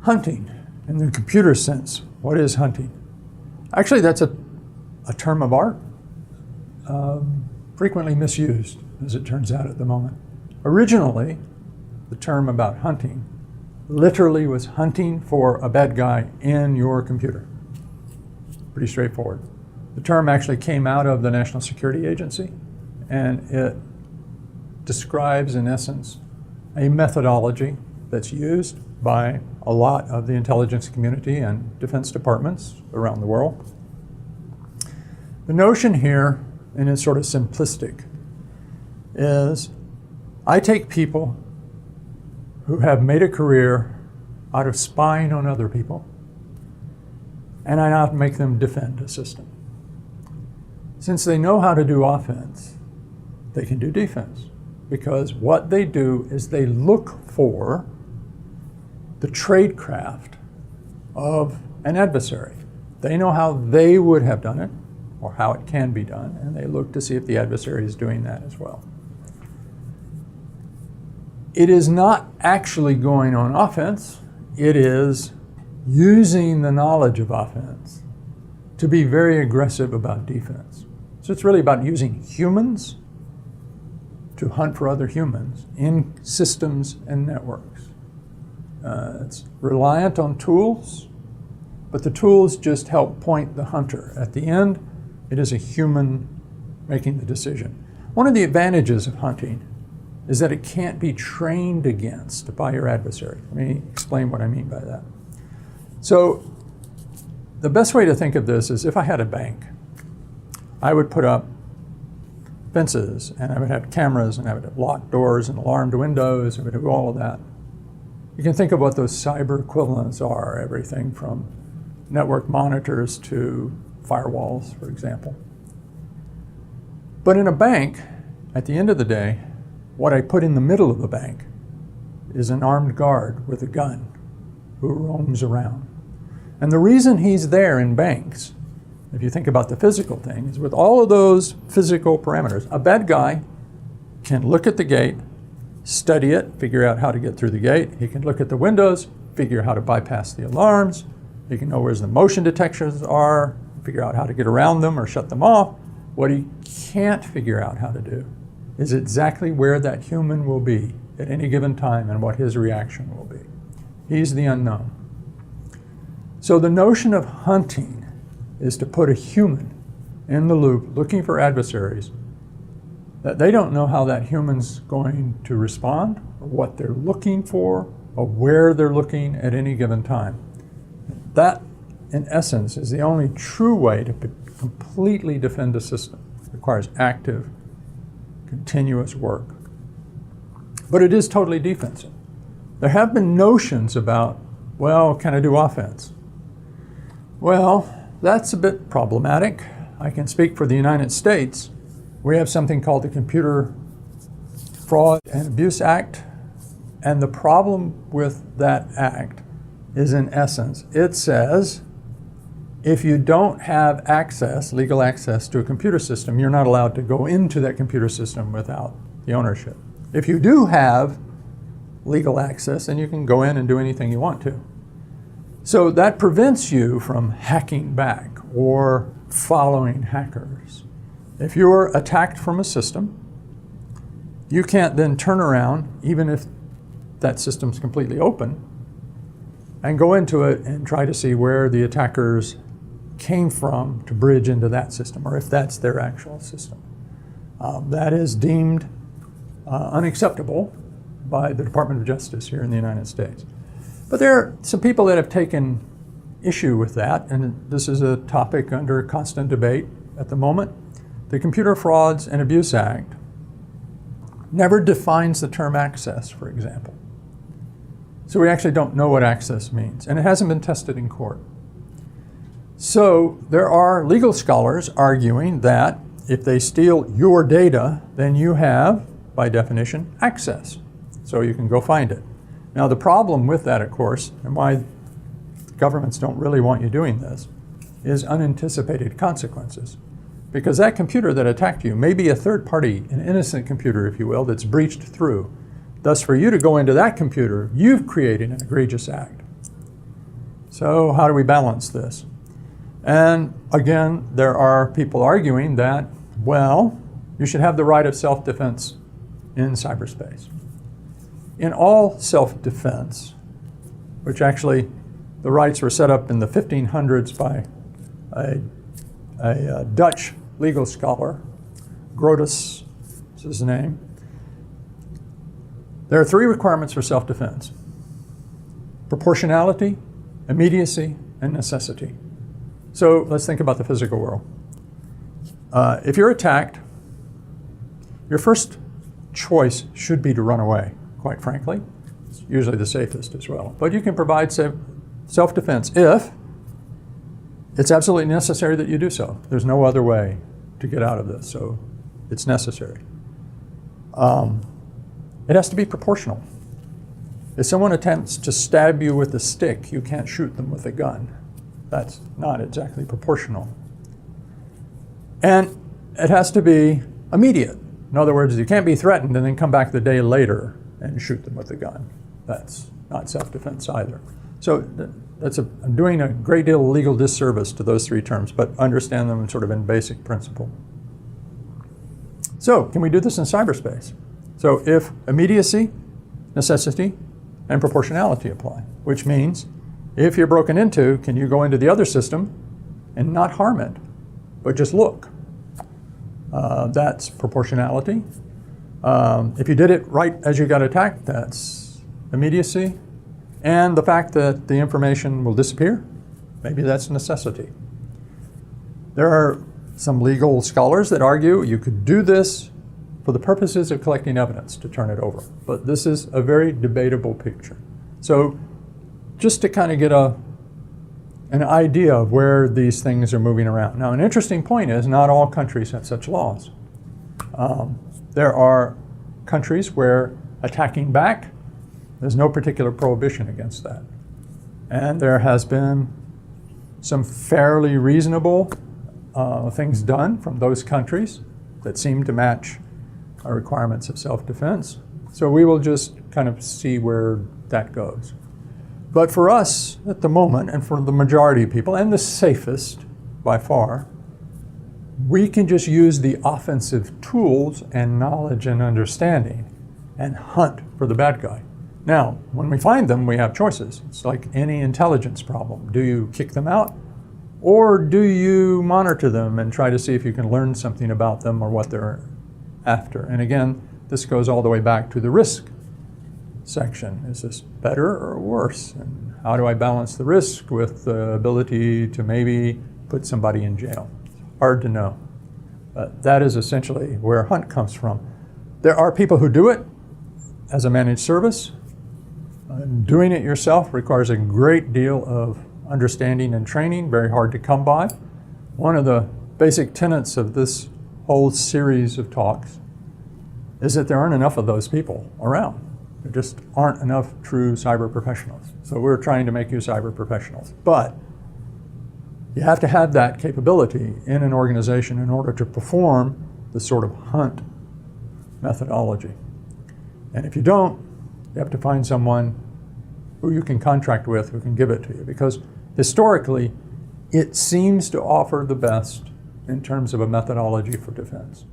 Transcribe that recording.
Hunting, in the computer sense, what is hunting? Actually, that's a term of art, frequently misused, as it turns out at the moment. Originally, the term about hunting literally was hunting for a bad guy in your computer. Pretty straightforward. The term actually came out of the National Security Agency, and it describes, in essence, a methodology that's used by a lot of the intelligence community and defense departments around the world. The notion here, and it's sort of simplistic, is I take people who have made a career out of spying on other people, and I now make them defend a system. Since they know how to do offense, they can do defense, because what they do is they look for the tradecraft of an adversary. They know how they would have done it, or how it can be done, and they look to see if the adversary is doing that as well. It is not actually going on offense. It is using the knowledge of offense to be very aggressive about defense. So it's really about using humans to hunt for other humans in systems and networks. It's reliant on tools, but the tools just help point the hunter. At the end, it is a human making the decision. One of the advantages of hunting is that it can't be trained against by your adversary. Let me explain what I mean by that. So the best way to think of this is if I had a bank, I would put up fences, and I would have cameras, and I would have locked doors and alarmed windows, and I would do all of that. You can think of what those cyber equivalents are, everything from network monitors to firewalls, for example. But in a bank, at the end of the day, what I put in the middle of the bank is an armed guard with a gun who roams around. And the reason he's there in banks, if you think about the physical thing, is with all of those physical parameters. A bad guy can look at the gate, study it, figure out how to get through the gate. He can look at the windows, figure out how to bypass the alarms. He can know where the motion detectors are, figure out how to get around them or shut them off. What he can't figure out how to do is exactly where that human will be at any given time and what his reaction will be. He's the unknown. So the notion of hunting is to put a human in the loop looking for adversaries that they don't know how that human's going to respond, or what they're looking for, or where they're looking at any given time. That, in essence, is the only true way to completely defend a system. It requires active, continuous work. But it is totally defensive. There have been notions about, well, can I do offense? Well, that's a bit problematic. I can speak for the United States. We have something called the Computer Fraud and Abuse Act. And the problem with that act is, in essence, it says if you don't have access, legal access to a computer system, you're not allowed to go into that computer system without the ownership. If you do have legal access, then you can go in and do anything you want to. So that prevents you from hacking back or following hackers. If you're attacked from a system, you can't then turn around, even if that system's completely open, and go into it and try to see where the attackers came from to bridge into that system, or if that's their actual system. That is deemed unacceptable by the Department of Justice here in the United States. But there are some people that have taken issue with that, and this is a topic under constant debate at the moment. The Computer Frauds and Abuse Act never defines the term access, for example. So we actually don't know what access means, and it hasn't been tested in court. So there are legal scholars arguing that if they steal your data, then you have, by definition, access. So you can go find it. Now the problem with that, of course, and why governments don't really want you doing this, is unanticipated consequences. Because that computer that attacked you may be a third party, an innocent computer, if you will, that's breached through. Thus, for you to go into that computer, you've created an egregious act. So how do we balance this? And again, there are people arguing that, well, you should have the right of self-defense in cyberspace. In all self-defense, which actually the rights were set up in the 1500s by a Dutch legal scholar, Grotius is his name. There are three requirements for self-defense: proportionality, immediacy, and necessity. So let's think about the physical world. If you're attacked, your first choice should be to run away, quite frankly. It's usually the safest as well. But you can provide self-defense if it's absolutely necessary that you do so. There's no other way to get out of this, so it's necessary. It has to be proportional. If someone attempts to stab you with a stick, you can't shoot them with a gun. That's not exactly proportional. And it has to be immediate. In other words, you can't be threatened and then come back the day later and shoot them with a gun. That's not self-defense either. So I'm doing a great deal of legal disservice to those three terms, but understand them sort of in basic principle. So can we do this in cyberspace? So if immediacy, necessity, and proportionality apply, which means if you're broken into, can you go into the other system and not harm it, but just look? That's proportionality. If you did it right as you got attacked, that's immediacy. And the fact that the information will disappear, maybe that's necessity. There are some legal scholars that argue you could do this for the purposes of collecting evidence to turn it over. But this is a very debatable picture. So just to kind of get an idea of where these things are moving around. Now, an interesting point is not all countries have such laws. There are countries where attacking back, there's no particular prohibition against that. And there has been some fairly reasonable things done from those countries that seem to match our requirements of self-defense. So we will just kind of see where that goes. But for us at the moment, and for the majority of people, and the safest by far, we can just use the offensive tools and knowledge and understanding and hunt for the bad guy. Now, when we find them, we have choices. It's like any intelligence problem. Do you kick them out? Or do you monitor them and try to see if you can learn something about them or what they're after? And again, this goes all the way back to the risk section. Is this better or worse? And how do I balance the risk with the ability to maybe put somebody in jail? Hard to know. But that is essentially where hunt comes from. There are people who do it as a managed service. Doing it yourself requires a great deal of understanding and training, very hard to come by. One of the basic tenets of this whole series of talks is that there aren't enough of those people around. There just aren't enough true cyber professionals. So we're trying to make you cyber professionals. But you have to have that capability in an organization in order to perform the sort of hunt methodology. And if you don't, you have to find someone who you can contract with who can give it to you, because historically it seems to offer the best in terms of a methodology for defense.